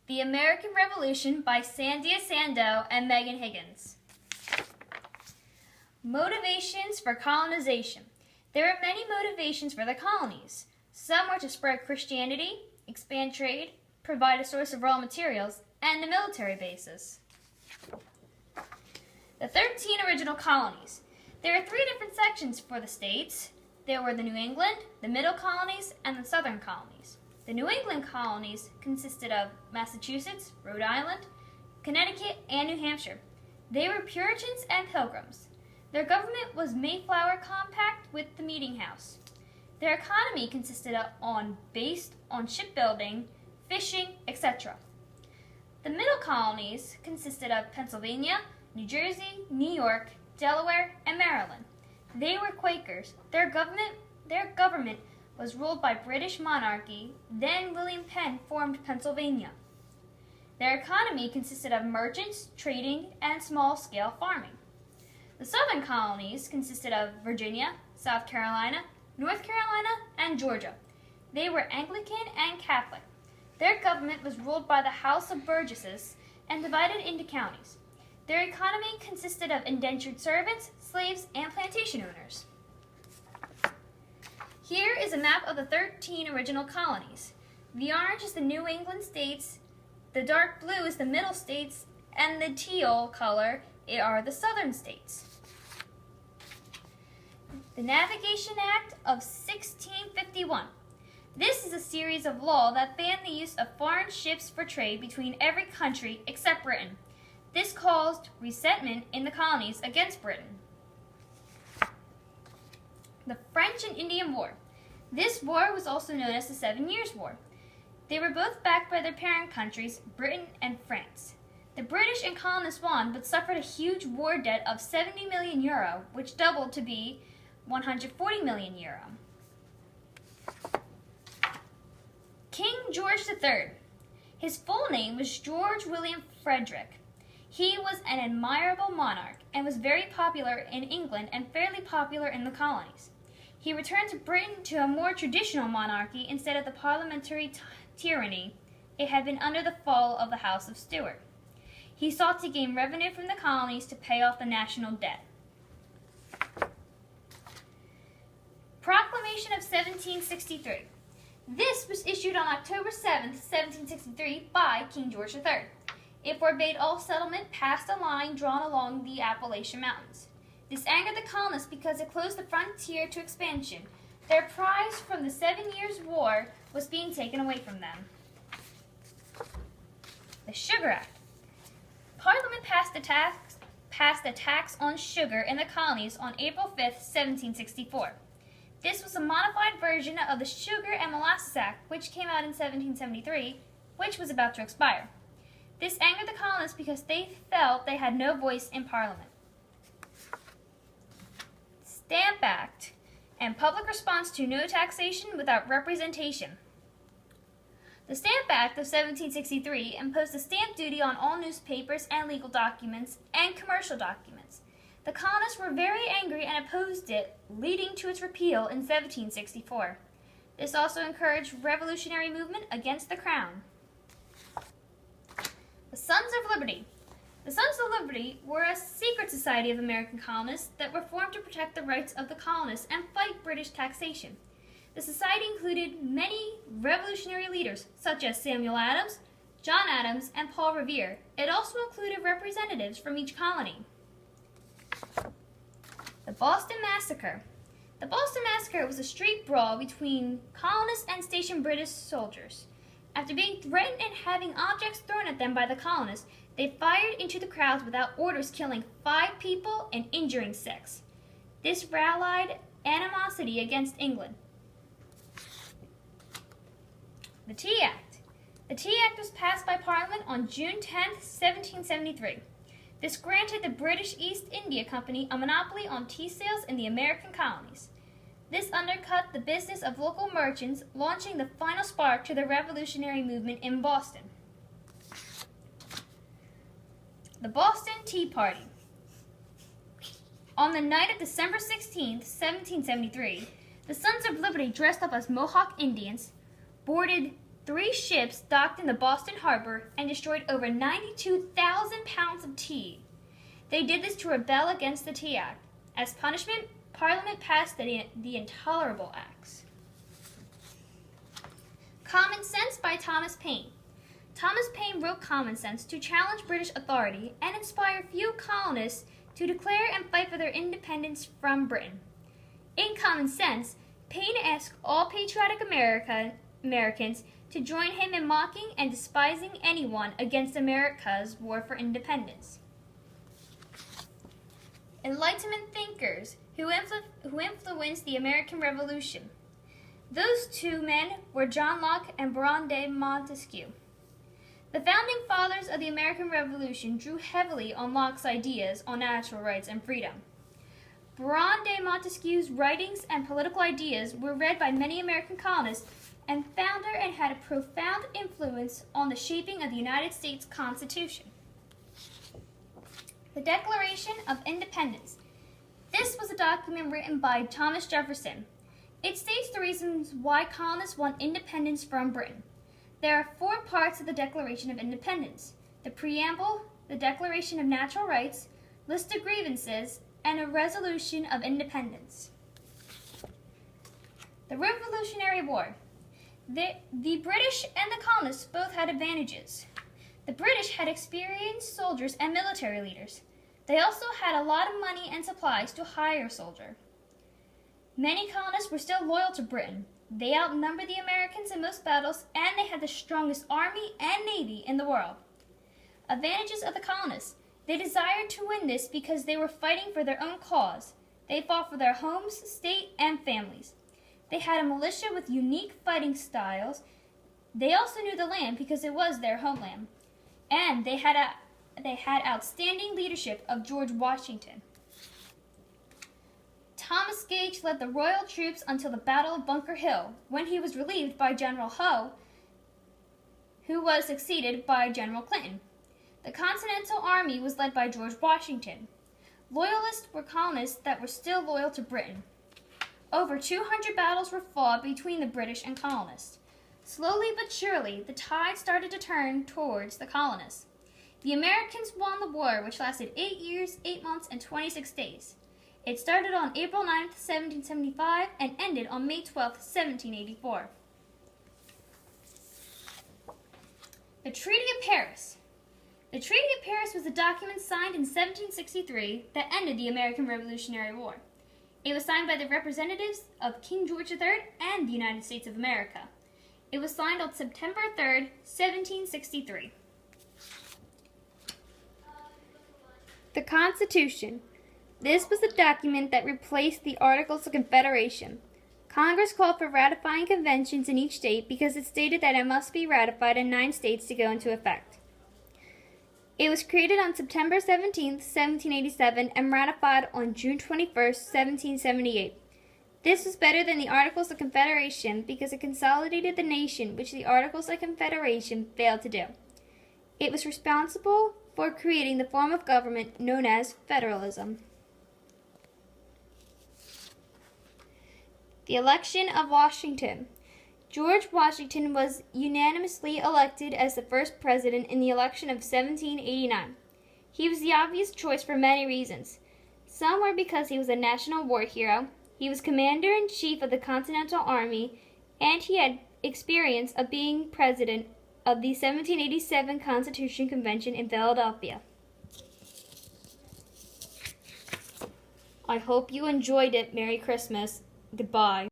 The American Revolution by Sandia Sandow and Megan Higgins. Motivations for colonization. There are many motivations for the colonies. Some were to spread Christianity, expand trade, provide a source of raw materials, and a military basis. The 13 original colonies. There are 3 different sections for the states. There were the New England, the Middle Colonies, and the Southern Colonies. The New England colonies consisted of Massachusetts, Rhode Island, Connecticut, and New Hampshire. They were Puritans and Pilgrims. Their government was Mayflower Compact with the Meeting House. Their economy consisted based on shipbuilding, fishing, etc. The Middle Colonies consisted of Pennsylvania, New Jersey, New York, Delaware, and Maryland. They were Quakers. Their government was ruled by British monarchy. Then William Penn formed Pennsylvania. Their economy consisted of merchants, trading, and small-scale farming. The Southern Colonies consisted of Virginia, South Carolina, North Carolina, and Georgia. They were Anglican and Catholic. Their government was ruled by the House of Burgesses and divided into counties. Their economy consisted of indentured servants, slaves, and plantation owners. Here is a map of the 13 original colonies. The orange is the New England states, the dark blue is the Middle states, and the teal color are the Southern states. The Navigation Act of 1651. This is a series of laws that banned the use of foreign ships for trade between every country except Britain. This caused resentment in the colonies against Britain. The French and Indian War. This war was also known as the 7 Years' War. They were both backed by their parent countries, Britain and France. The British and colonists won, but suffered a huge war debt of 70 million euro, which doubled to be 140 million euro. King George III. His full name was George William Frederick. He was an admirable monarch and was very popular in England and fairly popular in the colonies. He returned to Britain to a more traditional monarchy instead of the parliamentary tyranny it had been under the fall of the House of Stuart. He sought to gain revenue from the colonies to pay off the national debt. Proclamation of 1763. This was issued on October 7, 1763 by King George III. It forbade all settlement past a line drawn along the Appalachian Mountains. This angered the colonists because it closed the frontier to expansion. Their prize from the 7 Years' War was being taken away from them. The Sugar Act. Parliament passed a tax on sugar in the colonies on April 5, 1764. This was a modified version of the Sugar and Molasses Act, which came out in 1773, which was about to expire. This angered the colonists because they felt they had no voice in Parliament. Stamp Act and public response to no taxation without representation. The Stamp Act of 1763 imposed a stamp duty on all newspapers and legal documents and commercial documents. The colonists were very angry and opposed it, leading to its repeal in 1764. This also encouraged revolutionary movement against the crown. The Sons of Liberty. The Sons of Liberty were a secret society of American colonists that were formed to protect the rights of the colonists and fight British taxation. The society included many revolutionary leaders, such as Samuel Adams, John Adams, and Paul Revere. It also included representatives from each colony. The Boston Massacre. The Boston Massacre was a street brawl between colonists and stationed British soldiers. After being threatened and having objects thrown at them by the colonists, they fired into the crowds without orders, killing 5 people and injuring 6. This rallied animosity against England. The Tea Act. The Tea Act was passed by Parliament on June 10, 1773. This granted the British East India Company a monopoly on tea sales in the American colonies. This undercut the business of local merchants, launching the final spark to the revolutionary movement in Boston. The Boston Tea Party. On the night of December 16, 1773, the Sons of Liberty dressed up as Mohawk Indians, boarded 3 ships docked in the Boston harbor and destroyed over 92,000 pounds of tea. They did this to rebel against the Tea Act. As punishment, Parliament passed the Intolerable Acts. Common Sense by Thomas Paine. Thomas Paine wrote Common Sense to challenge British authority and inspire few colonists to declare and fight for their independence from Britain. In Common Sense, Paine asked all patriotic Americans to join him in mocking and despising anyone against America's war for independence. Enlightenment thinkers who influenced the American Revolution. Those 2 men were John Locke and Baron de Montesquieu. The founding fathers of the American Revolution drew heavily on Locke's ideas on natural rights and freedom. Baron de Montesquieu's writings and political ideas were read by many American colonists and founder and had a profound influence on the shaping of the United States Constitution. The Declaration of Independence. This was a document written by Thomas Jefferson. It states the reasons why colonists want independence from Britain. There are 4 parts of the Declaration of Independence: the preamble, the Declaration of Natural Rights, list of grievances, and a resolution of independence. The Revolutionary War. The British and the colonists both had advantages. The British had experienced soldiers and military leaders. They also had a lot of money and supplies to hire soldiers. Many colonists were still loyal to Britain. They outnumbered the Americans in most battles, and they had the strongest army and navy in the world. Advantages of the colonists. They desired to win this because they were fighting for their own cause. They fought for their homes, state, and families. They had a militia with unique fighting styles. They also knew the land because it was their homeland. And they had outstanding leadership of George Washington. Thomas Gage led the Royal troops until the Battle of Bunker Hill, when he was relieved by General Howe, who was succeeded by General Clinton. The Continental Army was led by George Washington. Loyalists were colonists that were still loyal to Britain. Over 200 battles were fought between the British and colonists. Slowly but surely, the tide started to turn towards the colonists. The Americans won the war, which lasted 8 years, 8 months, and 26 days. It started on April 9, 1775, and ended on May 12, 1784. The Treaty of Paris. The Treaty of Paris was a document signed in 1763 that ended the American Revolutionary War. It was signed by the representatives of King George III and the United States of America. It was signed on September 3, 1763. The Constitution. This was the document that replaced the Articles of Confederation. Congress called for ratifying conventions in each state because it stated that it must be ratified in 9 states to go into effect. It was created on September 17, 1787, and ratified on June 21, 1778. This was better than the Articles of Confederation because it consolidated the nation, which the Articles of Confederation failed to do. It was responsible for creating the form of government known as federalism. The election of Washington. George Washington was unanimously elected as the first president in the election of 1789. He was the obvious choice for many reasons. Some were because he was a national war hero, he was commander-in-chief of the Continental Army, and he had experience of being president of the 1787 Constitution Convention in Philadelphia. I hope you enjoyed it. Merry Christmas. Goodbye.